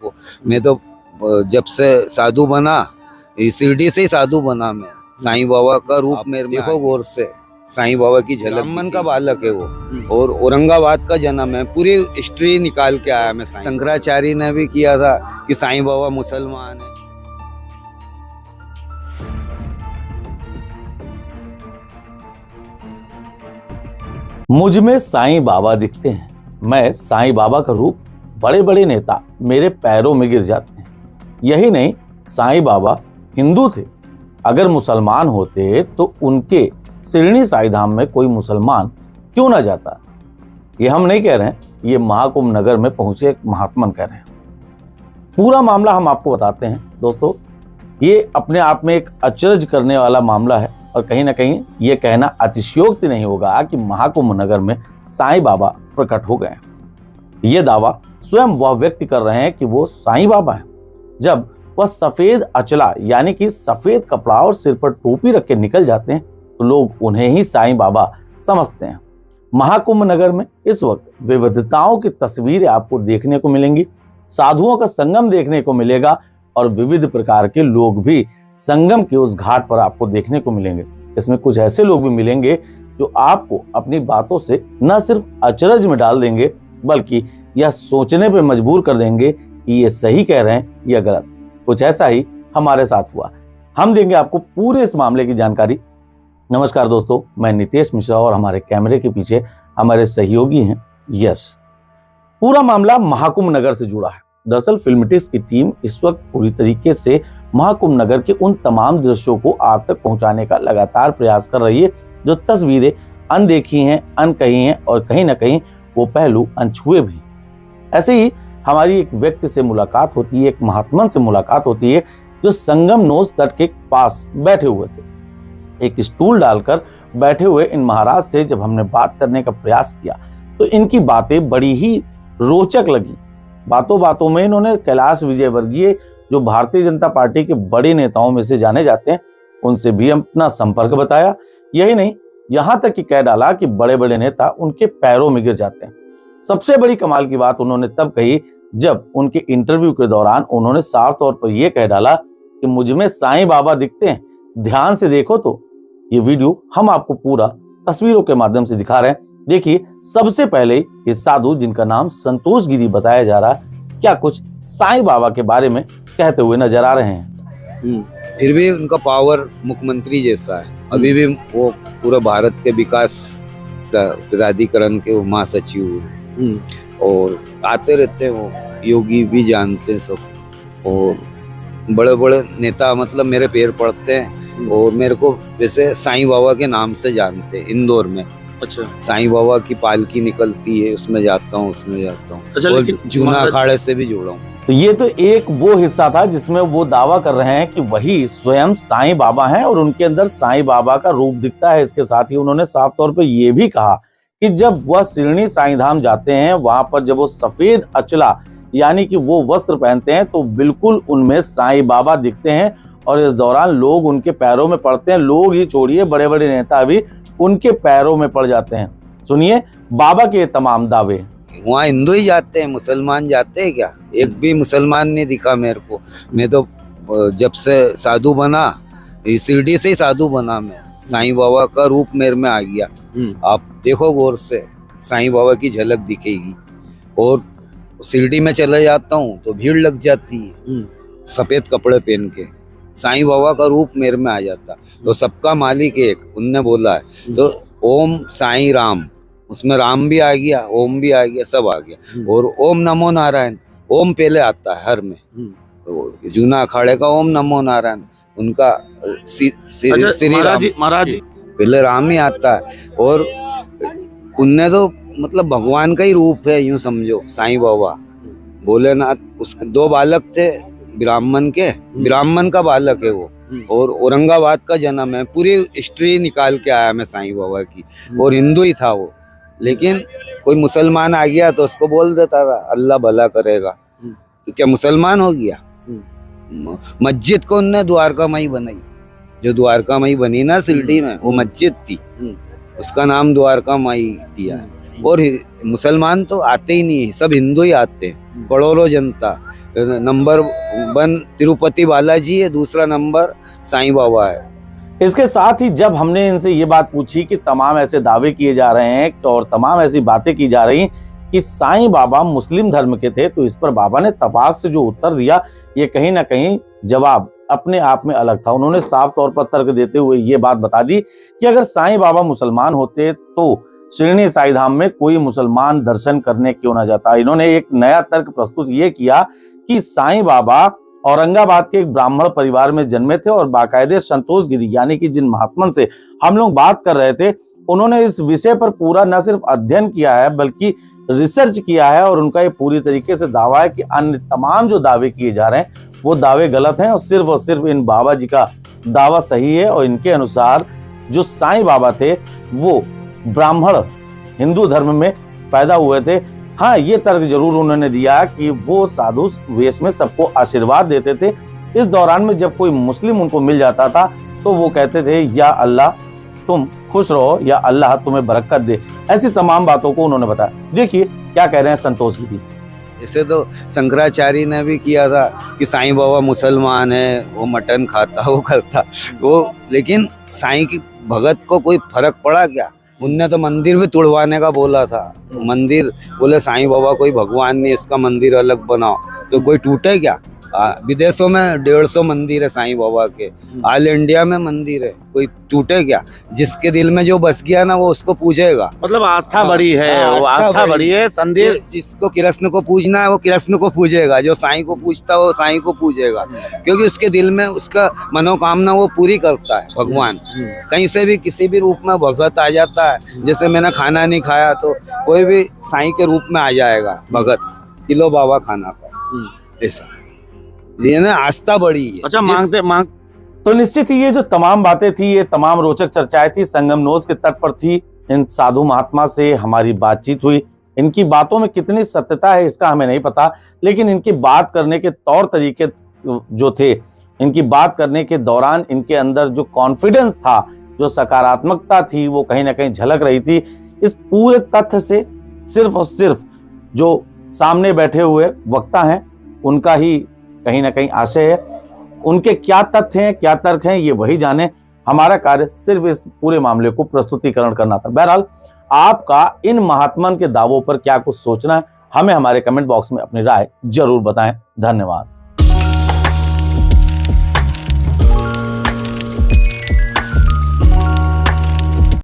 को। मैं तो जब से साधु बना, शिरडी से ही साधु बना मैं। साईं बाबा का रूप मेरे में देखो गौर से, साईं बाबा की झलक। ब्राह्मण का बालक है वो, और औरंगाबाद का जन्म है। पूरी हिस्ट्री निकाल के आया मैं। शंकराचार्य ने भी किया था कि साईं बाबा मुसलमान है। मुझ में साईं बाबा दिखते हैं, मैं साईं बाबा का रूप। बड़े बड़े नेता मेरे पैरों में गिर जाते हैं। यही नहीं, साईं बाबा हिंदू थे। अगर मुसलमान होते तो उनके शिरडी साईं धाम में कोई मुसलमान क्यों ना जाता। ये हम नहीं कह रहे हैं, ये महाकुंभ नगर में पहुंचे एक महात्मन कह रहे हैं। पूरा मामला हम आपको बताते हैं दोस्तों। ये अपने आप में एक अचरज करने वाला मामला है, और कहीं ना कहीं ये कहना अतिशयोक्ति नहीं होगा कि महाकुंभ नगर में साईं बाबा प्रकट हो गए। ये दावा स्वयं वह व्यक्ति कर रहे हैं कि वो साईं बाबा हैं। जब वह सफेद अचला यानी कि सफेद कपड़ा और सिर पर टोपी रख के निकल जाते हैं तो लोग उन्हें ही साईं बाबा समझते हैं। महाकुंभ नगर में इस वक्त विविधताओं की तस्वीरें आपको देखने को मिलेंगी, साधुओं का संगम देखने को मिलेगा, और विविध प्रकार के लोग भी संगम के उस घाट पर आपको देखने को मिलेंगे। इसमें कुछ ऐसे लोग भी मिलेंगे जो आपको अपनी बातों से न सिर्फ अचरज में डाल देंगे, बल्कि यह सोचने पर मजबूर कर देंगे कि ये सही कह रहे हैं या गलत। कुछ ऐसा ही हमारे साथ हुआ। हम देंगे आपको पूरे इस मामले की जानकारी। नमस्कार दोस्तों, मैं नितेश मिश्रा, और हमारे कैमरे के पीछे हमारे सहयोगी हैं यश। पूरा मामला महाकुंभ नगर से जुड़ा है। दरअसल फिल्मटिक्स की टीम इस वक्त पूरी तरीके से महाकुंभ नगर के उन तमाम दृश्यों को आप तक पहुंचाने का लगातार प्रयास कर रही है जो तस्वीरें अनदेखी हैं, अनकही हैं, और कहीं ना कहीं वो पहलू अनछुए भी। ऐसे ही हमारी एक व्यक्ति से मुलाकात होती है, एक महात्मन से मुलाकात होती है जो संगम नोज तट के पास बैठे हुए थे। एक स्टूल डालकर बैठे हुए इन महाराज से जब हमने बात करने का प्रयास किया तो इनकी बातें बड़ी ही रोचक लगी। बातों बातों में इन्होंने कैलाश विजयवर्गीय, जो भारतीय जनता पार्टी के बड़े नेताओं में से जाने जाते हैं, उनसे भी अपना संपर्क बताया। यही नहीं, यहां तक कि कह डाला कि बड़े बड़े नेता उनके पैरों में गिर जाते हैं। सबसे बड़ी कमाल की बात उन्होंने तब कही जब उनके इंटरव्यू के दौरान उन्होंने साफ तौर पर यह कह डाला कि मुझ में साईं बाबा दिखते हैं, ध्यान से देखो। तो ये वीडियो हम आपको पूरा तस्वीरों के माध्यम से दिखा रहे हैं। देखिए, सबसे पहले ये साधु जिनका नाम संतोष गिरी बताया जा रहा है, क्या कुछ साईं बाबा के बारे में कहते हुए नजर आ रहे हैं। फिर भी उनका पावर मुख्यमंत्री जैसा है। अभी भी वो पूरा भारत के विकास प्राधिकरण के वो महासचिव, और आते रहते हैं। वो योगी भी जानते हैं सब, और बड़े बड़े नेता मतलब मेरे पैर पड़ते हैं। और मेरे को जैसे साईं बाबा के नाम से जानते हैं इंदौर में। अच्छा, साईं बाबा की पालकी निकलती है, उसमें जाता हूँ, उसमें जाता हूँ। अच्छा, और जूना अखाड़े से भी जुड़ा हूँ। तो ये तो एक वो हिस्सा था जिसमें वो दावा कर रहे हैं कि वही स्वयं साईं बाबा हैं और उनके अंदर साईं बाबा का रूप दिखता है। इसके साथ ही उन्होंने साफ तौर पर यह भी कहा कि जब वह शिरडी साईं धाम जाते हैं, वहां पर जब वो सफेद अचला यानी कि वो वस्त्र पहनते हैं तो बिल्कुल उनमें साईं बाबा दिखते हैं, और इस दौरान लोग उनके पैरों में पड़ते हैं। लोग ही छोड़िए, बड़े बड़े नेता भी उनके पैरों में पड़ जाते हैं। सुनिए बाबा के तमाम दावे। वहाँ हिंदू ही जाते हैं, मुसलमान जाते हैं क्या? एक भी मुसलमान नहीं दिखा मेरे को। मैं तो जब से साधु बना, शिरडी से ही साधु बना मैं। साईं बाबा का रूप मेरे में आ गया। आप देखो गौर से, साईं बाबा की झलक दिखेगी। और शिरडी में चले जाता हूँ तो भीड़ लग जाती है, सफेद कपड़े पहन के। साईं बाबा का रूप मेरे में आ जाता। तो सबका मालिक एक, उनने बोला है। तो ओम साईं राम, उसमें राम भी आ गया, ओम भी आ गया, सब आ गया। और ओम नमो नारायण, ओम पहले आता है हर में। तो जूना अखाड़े का ओम नमो नारायण, उनका श्री महाराज जी पहले राम ही आता है। और उनने तो मतलब भगवान का ही रूप है, यूं समझो। साईं बाबा भोलेनाथ, उसके दो बालक थे ब्राह्मण के, ब्राह्मण का बालक है वो। और औरंगाबाद का जन्म है। पूरी हिस्ट्री निकाल के आया मैं साईं बाबा की। और हिंदू ही था वो, लेकिन कोई मुसलमान आ गया तो उसको बोल देता था अल्लाह भला करेगा। तो क्या मुसलमान हो गया? मस्जिद को उनने द्वारका माई बनाई। जो द्वारका माई बनी ना शिरडी में, वो मस्जिद थी, उसका नाम द्वारका माई दिया। और मुसलमान तो आते ही नहीं है, सब हिंदू ही आते हैं। करोड़ों जनता। नंबर 1 तिरुपति बालाजी है, दूसरा नंबर साईं बाबा है। इसके साथ ही जब हमने इनसे ये बात पूछी कि तमाम ऐसे दावे किए जा रहे हैं और तमाम ऐसी बातें की जा रही कि साईं बाबा मुस्लिम धर्म के थे, तो इस पर बाबा ने तपाक से जो उत्तर दिया, ये कहीं ना कहीं जवाब अपने आप में अलग था। उन्होंने साफ तौर पर तर्क देते हुए ये बात बता दी कि अगर साईं बाबा मुसलमान होते तो शिरडी साईं धाम में कोई मुसलमान दर्शन करने क्यों ना जाता। इन्होंने एक नया तर्क प्रस्तुत ये किया कि साईं बाबा औरंगाबाद के एक ब्राह्मण परिवार में जन्मे थे और बाकायदे संतोष गिरी यानी कि जिन महात्मन से हम लोग बात कर रहे थे, उन्होंने इस विषय पर पूरा न सिर्फ अध्ययन किया है बल्कि रिसर्च किया है, और उनका ये पूरी तरीके से दावा है कि अन्य तमाम जो दावे किए जा रहे हैं वो दावे गलत हैं और सिर्फ इन बाबा जी का दावा सही है। और इनके अनुसार जो साईं बाबा थे वो ब्राह्मण हिंदू धर्म में पैदा हुए थे। हाँ, ये तर्क जरूर उन्होंने दिया कि वो साधु वेश में सबको आशीर्वाद देते थे। इस दौरान में जब कोई मुस्लिम उनको मिल जाता था तो वो कहते थे या अल्लाह तुम खुश रहो या अल्लाह तुम्हें बरकत दे। ऐसी तमाम बातों को उन्होंने बताया। देखिए क्या कह रहे हैं संतोष गिरी। इसे तो शंकराचार्य ने भी किया था कि साईं बाबा मुसलमान है, वो मटन खाता, वो करता वो, लेकिन साईं की भगत को कोई फर्क पड़ा क्या? उनने तो मंदिर भी तुड़वाने का बोला था। मंदिर बोले साईं बाबा कोई भगवान नहीं, इसका मंदिर अलग बनाओ, तो कोई टूटे क्या? विदेशों में 150 मंदिर है साईं बाबा के, ऑल इंडिया में मंदिर है, कोई टूटे क्या? जिसके दिल में जो बस गया ना वो उसको पूजेगा। मतलब आस्था बड़ी है, वो आस्था बड़ी है। संदेश जिसको कृष्ण को पूजना है वो कृष्ण को पूजेगा, जो साईं को पूजता है वो साईं को पूजेगा, क्योंकि उसके दिल में उसका मनोकामना वो पूरी करता है भगवान। कहीं से भी किसी भी रूप में भगत आ जाता है। जैसे मैंने खाना नहीं खाया तो कोई भी साईं के रूप में आ जाएगा भगत, किलो बाबा खाना का, ऐसा ये ना आस्था बड़ी है। अच्छा, मांग तो निश्चित ही ये जो तमाम बातें थी, ये तमाम रोचक चर्चाएं थी, संगमनोज के तट पर थी। इन साधु महात्मा से हमारी बातचीत हुई। इनकी बातों में कितनी सत्यता है इसका हमें नहीं पता, लेकिन इनकी बात करने के तौर तरीके जो थे, इनकी बात करने के दौरान इनके अंदर जो कॉन्फिडेंस था, जो सकारात्मकता थी, वो कहीं ना कहीं झलक रही थी। इस पूरे तथ्य से सिर्फ और सिर्फ जो सामने बैठे हुए वक्ता हैं उनका ही कहीं ना कहीं आशय है। उनके क्या तथ्य हैं, क्या तर्क हैं, ये वही जाने। हमारा कार्य सिर्फ इस पूरे मामले को प्रस्तुतिकरण करना था। बहरहाल आपका इन महात्मन के दावों पर क्या कुछ सोचना है, हमें हमारे कमेंट बॉक्स में अपनी राय जरूर बताएं। धन्यवाद।